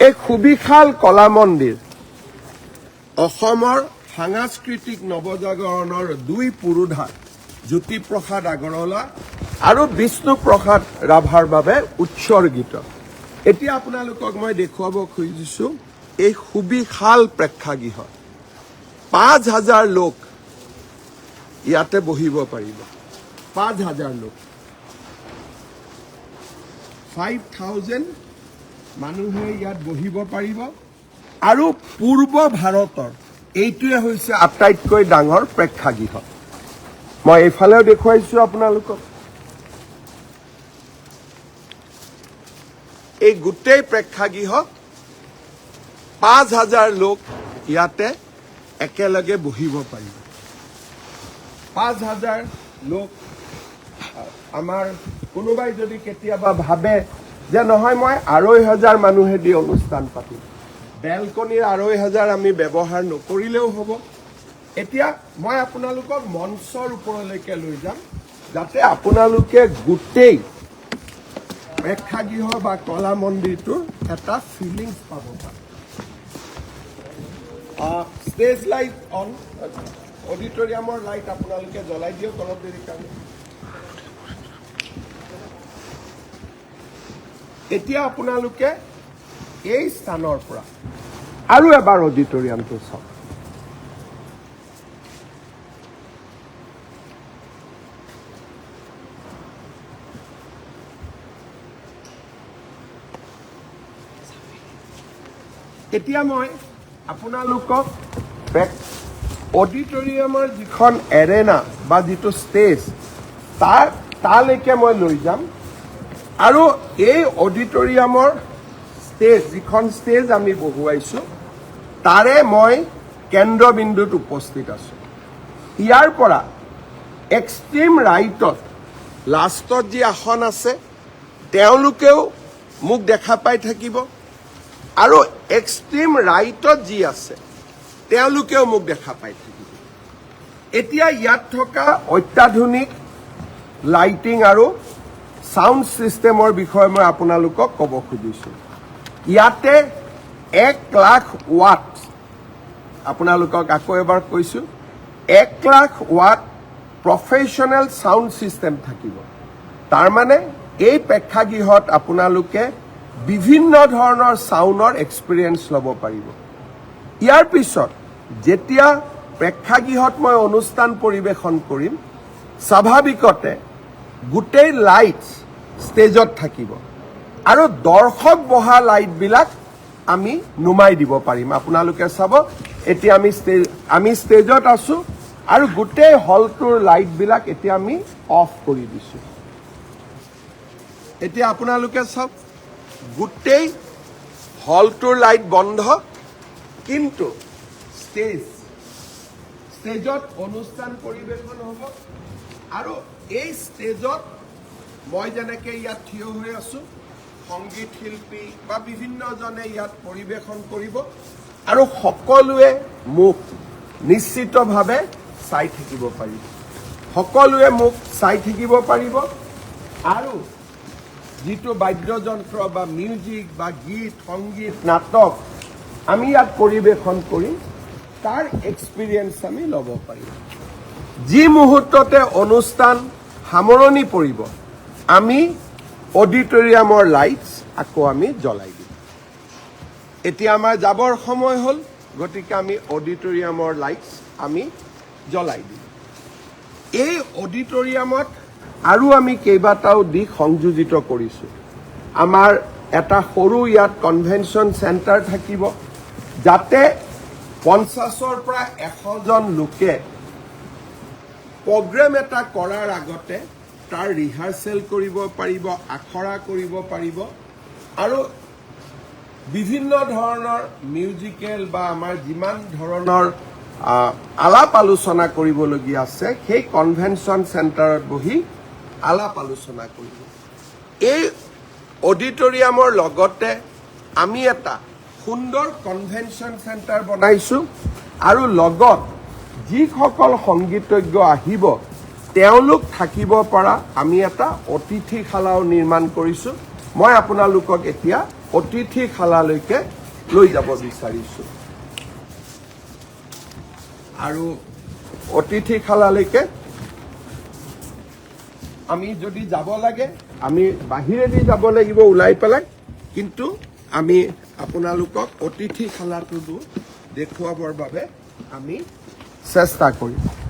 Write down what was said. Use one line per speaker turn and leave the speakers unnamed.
এই সুবিশাল কলা মন্দিৰ অসমৰ সাংস্কৃতিক নৱজাগৰণৰ দুই পুৰোধা জ্যোতিপ্ৰসাদ আগৰৱালা আৰু বিষ্ণুপ্ৰসাদ ৰাভাৰ বাবে উৎসৰ্গিত। এতিয়া আপোনালোকক মই দেখুৱাব খুজিছো এই সুবিশাল প্ৰেক্ষাগৃহ ৫,০০০ লোক ইয়াতে বহিব পাৰিব। ৫,০০০ লোক 5,000 মানুহে ইয়াত বহিব পাৰিব আৰু পূৰ্ব ভাৰতৰ এইটোৱে হৈছে আটাইতকৈ ডাঙৰ প্ৰেক্ষাগৃহ। মই এইফালেও দেখুৱাইছো আপোনালোকক। এই গোটেই প্ৰেক্ষাগৃহ ৫,০০০ লোক ইয়াতে একেলগে বহিব পাৰিব। ৫,০০০ লোক আমাৰ কোনোবাই যদি কেতিয়াবা ভাবে যে নহয় মই ২৫০০ মানুহেদি অনুষ্ঠান পাতিম, বেলকনিৰ ২৫০০ আমি ব্যৱহাৰ নকৰিলেও হ'ব। এতিয়া মই আপোনালোকক মঞ্চৰ ওপৰলৈকে লৈ যাম যাতে আপোনালোকে গোটেই প্ৰেক্ষাগৃহ বা কলা মন্দিৰটোৰ এটা ফিলিংছ পাব পাৰে। ষ্টেজ লাইট অন, অডিটৰিয়ামৰ লাইট আপোনালোকে জ্বলাই দিয়ক অলপ দেৰি কাৰণে। এতিয়া আপোনালোকে এই স্থানৰ পৰা আৰু এবাৰ অডিটৰিয়ামটো চাওক। এতিয়া মই আপোনালোকক অডিটৰিয়ামৰ যিখন এৰেনা বা যিটো ষ্টেজ তালৈকে মই লৈ যাম আৰু এই অডিটৰিয়ামৰ ষ্টেজ যিখন ষ্টেজ আমি বহুৱাইছোঁ তাৰে মই কেন্দ্ৰবিন্দুত উপস্থিত আছোঁ। ইয়াৰ পৰা এক্সট্ৰিম ৰাইটত লাষ্টত যি আসন আছে তেওঁলোকেও মোক দেখা পাই থাকিব আৰু এক্সট্ৰিম ৰাইটত যি আছে তেওঁলোকেও মোক দেখা পাই থাকিব। এতিয়া ইয়াত থকা অত্যাধুনিক লাইটিং আৰু সাউণ্ড সিস্টেমৰ বিষয়ে মই আপোনালোকক ক'ব খুজিছোঁ। ইয়াতে 1,00,000 ৱাট, আপোনালোকক আকৌ এবাৰ কৈছোঁ 1,00,000 ৱাট প্ৰফেশ্যনেল সাউণ্ড সিস্টেম থাকিব। তাৰমানে এই প্ৰেক্ষাগৃহত আপোনালোকে বিভিন্ন ধৰণৰ সাউণ্ডৰ এক্সপিৰিয়েঞ্চ ল'ব পাৰিব। ইয়াৰ পিছত যেতিয়া প্ৰেক্ষাগৃহত মই অনুষ্ঠান পৰিৱেশন কৰিম স্বাভাৱিকতে গোটেই লাইট ষ্টেজত থাকিব আৰু দৰ্শক বহা লাইটবিলাক আমি নুমাই দিব পাৰিম। আপোনালোকে চাব এতিয়া আমি ষ্টেজত আছোঁ আৰু গোটেই হলটোৰ লাইটবিলাক এতিয়া আমি অফ কৰি দিছোঁ। এতিয়া আপোনালোকে চাওক গোটেই হলটোৰ লাইট বন্ধ, কিন্তু ষ্টেজত অনুষ্ঠান পৰিৱেশন হ'ব আৰু এই ষ্টেজত মই যেনেকৈ ইয়াত থিয় হৈ আছোঁ সংগীত শিল্পী বা বিভিন্নজনে ইয়াত পৰিৱেশন কৰিব আৰু সকলোৱে মোক নিশ্চিতভাৱে চাই থাকিব পাৰিব। সকলোৱে মোক চাই থাকিব পাৰিব আৰু যিটো বাদ্যযন্ত্ৰ বা মিউজিক বা গীত সংগীত নাটক আমি ইয়াত পৰিৱেশন কৰিম তাৰ এক্সপিৰিয়েঞ্চ আমি ল'ব পাৰিম। যি মুহূৰ্ততে অনুষ্ঠান সামৰণি পৰিব আমি অডিটৰিয়ামৰ লাইটছ আকৌ আমি জ্বলাই দিম। এতিয়া আমাৰ যাবৰ সময় হ'ল, গতিকে আমি অডিটৰিয়ামৰ লাইটছ আমি জ্বলাই দিম। এই অডিটৰিয়ামত আৰু আমি কেইবাটাও দিশ সংযোজিত কৰিছোঁ। আমাৰ এটা সৰু ইয়াত কনভেনশ্যন চেণ্টাৰ থাকিব যাতে 50ৰ পৰা 100জন লোকে প্ৰগ্ৰেম এটা কৰাৰ আগতে তাৰ ৰিহাৰ্চেল কৰিব পাৰিব, আখৰা কৰিব পাৰিব আৰু বিভিন্ন ধৰণৰ মিউজিকেল বা আমাৰ যিমান ধৰণৰ আলাপ আলোচনা কৰিবলগীয়া আছে সেই কনভেনশ্যন চেণ্টাৰত বহি আলাপ আলোচনা কৰিব। এই অডিটৰিয়ামৰ লগতে আমি এটা সুন্দৰ কনভেনশ্যন চেণ্টাৰ বনাইছোঁ আৰু লগত যিসকল সংগীতজ্ঞ আহিব তেওঁলোক থাকিব পৰা আমি এটা অতিথিশালাও নিৰ্মাণ কৰিছোঁ। মই আপোনালোকক এতিয়া অতিথিশালালৈকে লৈ যাব বিচাৰিছোঁ আৰু অতিথিশালালৈকে আমি যদি যাব লাগে আমি বাহিৰেদি যাব লাগিব ওলাই পেলাই কিন্তু আমি আপোনালোকক অতিথিশালাটো দেখুৱাবৰ বাবে আমি চেষ্টা কৰিম